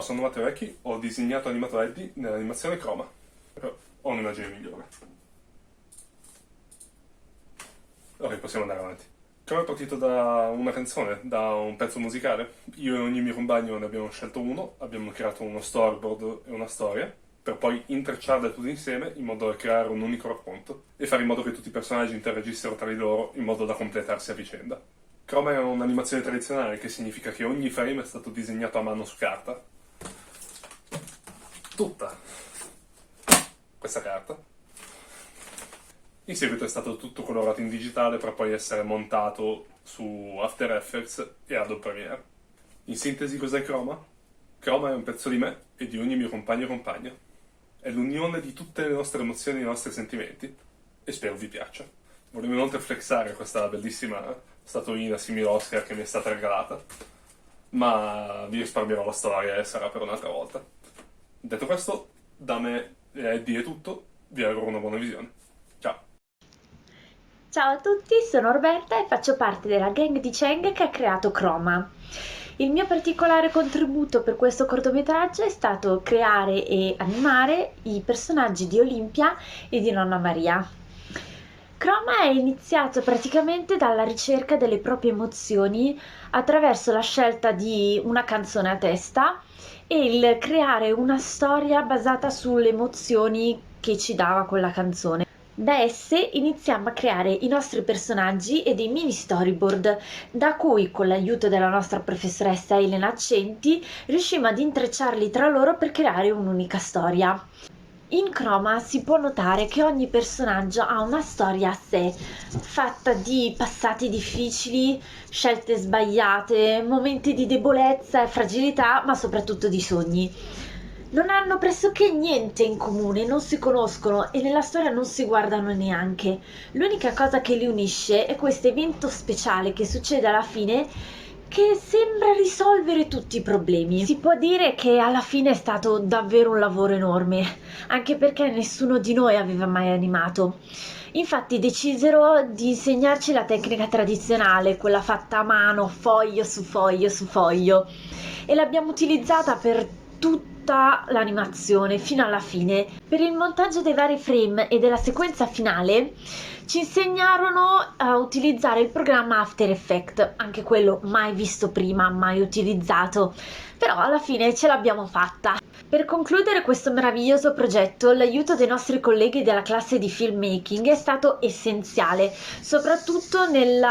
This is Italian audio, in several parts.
Ciao, sono Matteo Vecchi, ho disegnato e animato Eddie nell'animazione Chroma. Però ho un'immagine migliore. Ok, possiamo andare avanti. Chroma è partito da una canzone, da un pezzo musicale. Io e ogni mio compagno ne abbiamo scelto uno, abbiamo creato uno storyboard e una storia, per poi intrecciarle tutte insieme in modo da creare un unico racconto e fare in modo che tutti i personaggi interagissero tra di loro in modo da completarsi a vicenda. Chroma è un'animazione tradizionale, che significa che ogni frame è stato disegnato a mano su carta. Tutta questa carta. In seguito è stato tutto colorato in digitale per poi essere montato su After Effects e Adobe Premiere. In sintesi, cos'è Chroma? Chroma è un pezzo di me e di ogni mio compagno o compagna. È l'unione di tutte le nostre emozioni e i nostri sentimenti e spero vi piaccia. Volevo inoltre flexare questa bellissima statuina simile Oscar che mi è stata regalata, ma vi risparmierò la storia e sarà per un'altra volta. Detto questo, da me e Eddie è tutto, vi auguro una buona visione. Ciao! Ciao a tutti, sono Roberta e faccio parte della gang di Cheng che ha creato Chroma. Il mio particolare contributo per questo cortometraggio è stato creare e animare i personaggi di Olimpia e di Nonna Maria. Chroma è iniziato praticamente dalla ricerca delle proprie emozioni attraverso la scelta di una canzone a testa e il creare una storia basata sulle emozioni che ci dava quella canzone. Da esse iniziamo a creare i nostri personaggi e dei mini storyboard, da cui, con l'aiuto della nostra professoressa Elena Accenti, riuscimmo ad intrecciarli tra loro per creare un'unica storia. In Chroma si può notare che ogni personaggio ha una storia a sé, fatta di passati difficili, scelte sbagliate, momenti di debolezza e fragilità, ma soprattutto di sogni. Non hanno pressoché niente in comune, non si conoscono e nella storia non si guardano neanche. L'unica cosa che li unisce è questo evento speciale che succede alla fine che sembra risolvere tutti i problemi. Si può dire che alla fine è stato davvero un lavoro enorme, anche perché nessuno di noi aveva mai animato. Infatti decisero di insegnarci la tecnica tradizionale, quella fatta a mano, foglio su foglio su foglio, e l'abbiamo utilizzata per tutta l'animazione fino alla fine. Per il montaggio dei vari frame e della sequenza finale ci insegnarono a utilizzare il programma After Effects, anche quello mai visto prima, mai utilizzato, però alla fine ce l'abbiamo fatta. Per concludere questo meraviglioso progetto, l'aiuto dei nostri colleghi della classe di filmmaking è stato essenziale, soprattutto nel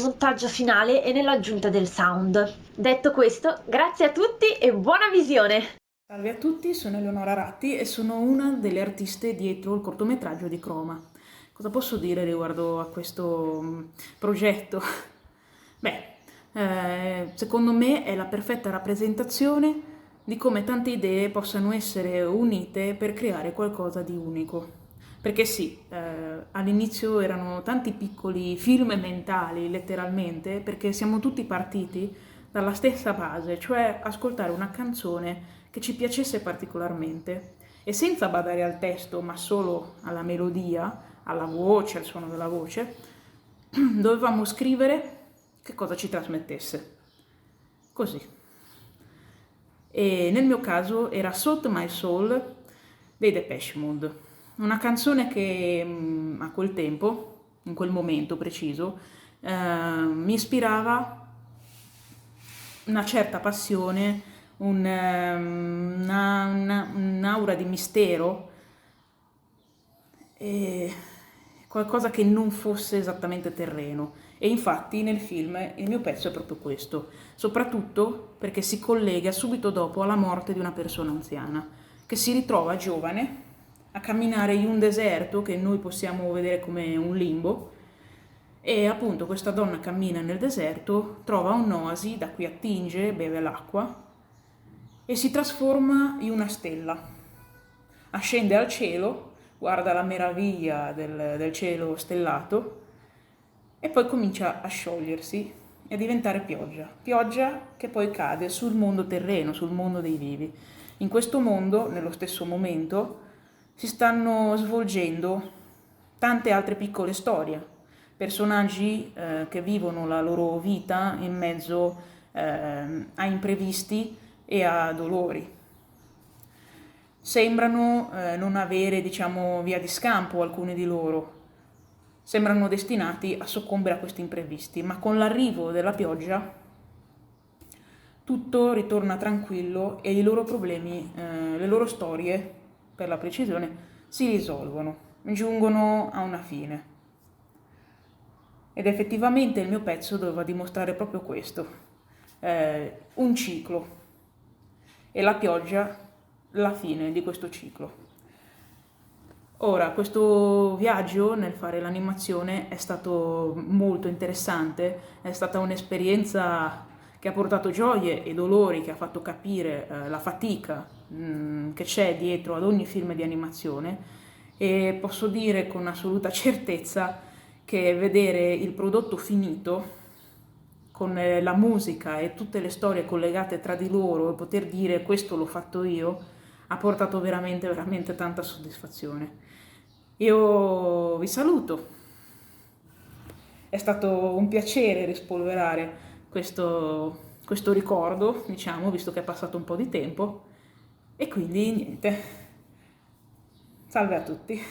montaggio finale e nell'aggiunta del sound. Detto questo, grazie a tutti e buona visione! Salve a tutti, sono Eleonora Ratti e sono una delle artiste dietro il cortometraggio di Chroma. Cosa posso dire riguardo a questo progetto? Secondo me è la perfetta rappresentazione di come tante idee possano essere unite per creare qualcosa di unico. Perché sì, all'inizio erano tanti piccoli film mentali, letteralmente, perché siamo tutti partiti dalla stessa base, cioè ascoltare una canzone che ci piacesse particolarmente e senza badare al testo, ma solo alla melodia, alla voce, al suono della voce, dovevamo scrivere che cosa ci trasmettesse. Così. E nel mio caso era Salt My Soul dei Depeche Mode, una canzone che a quel tempo, in quel momento preciso, mi ispirava una certa passione, un'aura di mistero e qualcosa che non fosse esattamente terreno. E infatti nel film il mio pezzo è proprio questo, soprattutto perché si collega subito dopo alla morte di una persona anziana, che si ritrova giovane a camminare in un deserto che noi possiamo vedere come un limbo, e appunto questa donna cammina nel deserto, trova un'oasi da cui attinge, beve l'acqua e si trasforma in una stella. Ascende al cielo, guarda la meraviglia del cielo stellato e poi comincia a sciogliersi e a diventare pioggia. Pioggia che poi cade sul mondo terreno, sul mondo dei vivi. In questo mondo, nello stesso momento, si stanno svolgendo tante altre piccole storie, personaggi che vivono la loro vita in mezzo a imprevisti e a dolori. Sembrano non avere, diciamo, via di scampo alcuni di loro, sembrano destinati a soccombere a questi imprevisti, ma con l'arrivo della pioggia tutto ritorna tranquillo e i loro problemi, le loro storie, per la precisione, si risolvono, giungono a una fine. Ed effettivamente il mio pezzo doveva dimostrare proprio questo, un ciclo, e la pioggia la fine di questo ciclo. Ora, questo viaggio nel fare l'animazione è stato molto interessante, è stata un'esperienza che ha portato gioie e dolori, che ha fatto capire la fatica che c'è dietro ad ogni film di animazione, e posso dire con assoluta certezza che vedere il prodotto finito con la musica e tutte le storie collegate tra di loro e poter dire questo l'ho fatto io ha portato veramente, veramente tanta soddisfazione. Io vi saluto, è stato un piacere rispolverare questo ricordo, diciamo, visto che è passato un po' di tempo, e quindi niente, salve a tutti.